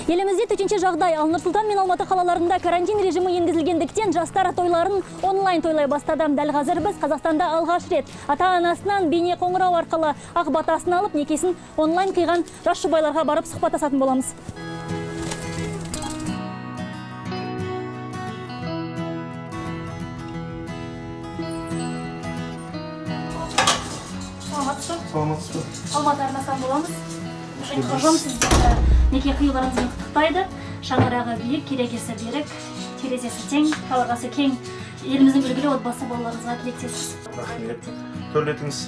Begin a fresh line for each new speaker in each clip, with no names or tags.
Елімізде төтенше жағдай, ал Нұр-Сұлтан мен Алматы қалаларында карантин режимі енгізілгендіктен жастар тойларын онлайн тойлай бастады. Дәл қазір біз Қазақстанда алғаш рет ата-анасынан бейне қоңырау арқылы ақ батасын алып, некесін онлайн қиған жас жұбайларға барып сұхбаттасатын боламыз.
Саламатсыз ба?
Алматы арнасынан боламыз. Қожам сізді неке қиюларыңызбен құттықтайды. Шаңырағы биік, керегесі берік, терезесі тең, қабырғасы кең. Еліміздің үлгілі отбасы болуларыңызға тілектеспіз.
Рахмет. Төрлетіңіз.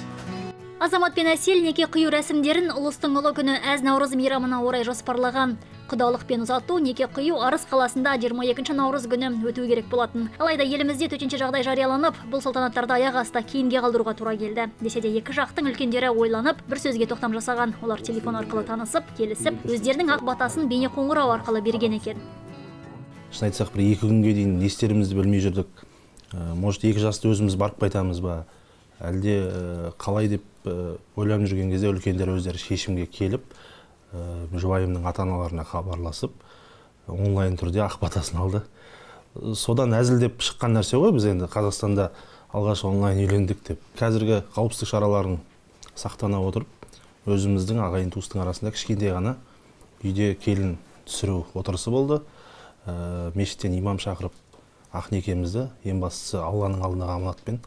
Азамат пен Әсел неке қию рәсімдерін ұлыстың ұлы күні әз наурыз мейрамына орай жоспарлаған. Құдалық пен ұзату неке қию Арыс қаласында 22 наурыз күні өту керек болатын. Алайда елімізде төтенше жағдай жарияланып, бұл салтанаттарды аяқ асты кейінге қалдыруға тура келді. Десе де екі жақтың үлкендері ойланып, бір сөзге тоқтам жасаған. Олар телефон арқылы танысып, келісіп, өздерінің ақ батасын бейне қоңырау арқылы берген екен.
Шын айтсақ, бір 2 күнге дейін не істерімізді білмей жүрдік. Может, екі жасты өзіміз барып қайтамыз ба? Әлде қалай деп ойланып жүрген кезде үлкендер өздері шешімге келіп, жұбайымның ата-аналарына хабарласып, онлайн түрде ақ батасын алды. Содан әзілдеп шыққан нәрсе ғой, біз енді Қазақстанда алғаш онлайн үйлендік деп. Қазіргі қауіпсіздік шараларын сақтана отырып, өзіміздің ағайын туыстың арасында кішкентай ғана үйде келін түсіру отырысы болды. Мешіттен имам шақырып, ақ некемізді, ең бастысы Алланың алдындағы аманатпен,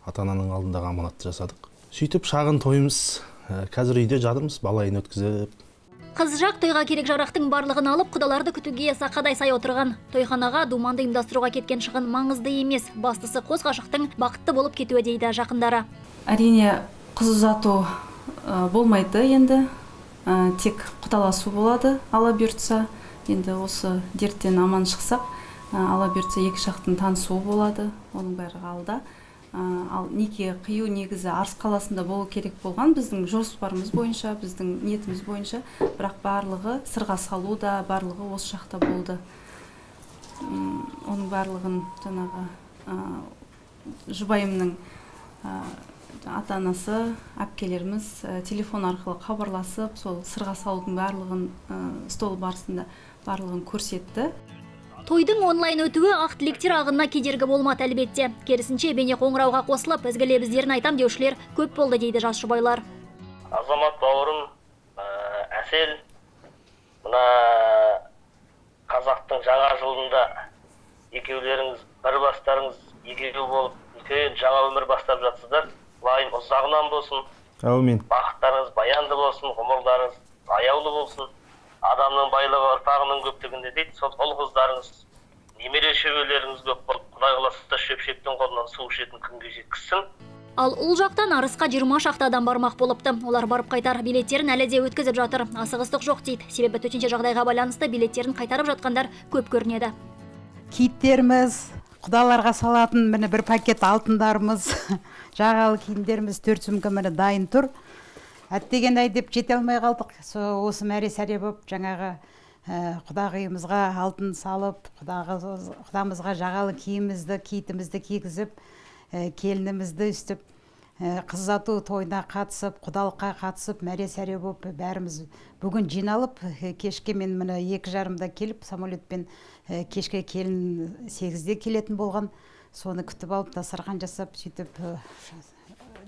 ата-ананың алдындағы аманатты жасадық. Сөйтіп шағын тойымыз, қазір үйде жатырмыз, балайын өткізіп.
Қыз жақ тойға керек жарақтың барлығын алып, құдаларды күтуге сақадай сай отырған. Тойханаға думанды ұйымдастыруға кеткен шығын маңызды емес. Бастысы қос ғашықтың бақытты болып кетуі дейді жақындары.
Әрине, қыз ұзату болмайды енді. Тек құдаласу болады, ала бұйыртса. Енді осы дерттен аман шықсақ, ала бұйыртса екі жақтың танысуы болады. Оның бәрі алда. Ал неке қию негізі Арыс қаласында болу керек болған біздің жоспарымыз бойынша, біздің ниетіміз бойынша, бірақ барлығы сырға салу да, барлығы осы жақта болды. Оның барлығын жаңағы жұбайымның ата-анасы, әпкелеріміз телефон арқылы хабарласып, сол сырға салудың барлығын стол барысында барлығын көрсетті.
Тойдың онлайн өтуі ақ тілектер ағынына кедергі болмады әлбетте. Керісінше бейне қоңырауға қосылып, ізгі лебіздерін айтам деушілер көп болды дейді жас жұбайлар.
Азамат бауырым, Әсел, мына қазақтың жаңа жылында екеулеріңіз, бір бастарыңыз екеу болып, үлкен жаңа өмір бастап жатсыздар. Лайым ұзағынан болсын.
Әумин.
Бақыттарыңыз баянды болсын, ғұмырдарыңыз аяулы болсын. Адамның байлығы ұрпағының көптігінде дейді, сол ұл қыздарыңыз, немере шөберелеріңіз көп болып, Құдай қаласа шөпшектің қолынан су ішетін күнге жеткізсін.
Ал ұл жақтан Арысқа 20 шақты адам бармақ болыпты. Олар барып қайтар билеттерін әлі де өткізіп жатыр. Асығыстық жоқ дейді. Себебі төтенше жағдайға байланысты билеттерін қайтарып жатқандар көп көрінеді.
Киіттеріміз, құдаларға салатын міне бір пакет алтындарымыз, жағалы киімдеріміз 4 сүмкі міне дайын тұр. Әттеген ай деп жете алмай қалдық. Осы мәре-сәре болып, жаңағы құдағиымызға алтын салып, құдамызға жағалы киімімізді, киітімізді кигізіп, келінімізді үстіп, қыз ұзату тойына қатысып, құдалыққа қатысып, мәре-сәре болып, бәріміз бүгін жиналып, кешке мен міне 2:30-да келіп, самолетпен кешке келін 8-де келетін болған. Соны күтіп алып, дастархан жасап, сөйтіп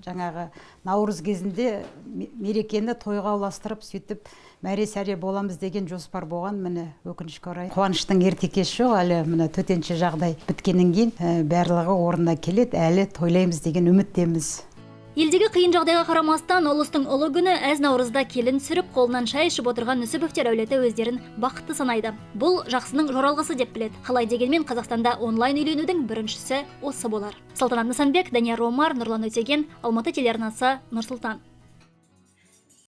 жаңағы наурыз кезінде мерекені тойға ұластырып, сөйтіп мәре-сәре боламыз деген жоспар болған. Міне өкінішке орай қуаныштың ерте кеш жоқ, әлі міне төтенше жағдай біткеннен кейін барлығы орнына келеді, әлі тойлаймыз деген үміттеміз.
Елдегі қиын жағдайға қарамастан ұлыстың ұлы күні әз наурызда келін сүріп, қолынан шай ішіп отырған Нүсіповтер әулеті өздерін бақытты санайды. Бұл жақсының жоралғысы деп біледі. Қалай дегенмен Қазақстанда онлайн үйленудің біріншісі осы болар. Салтанат Нысанбек, Данияр Омар, Нұрлан Өтеген, Алматы телеарнасы, Нұр-Сұлтан.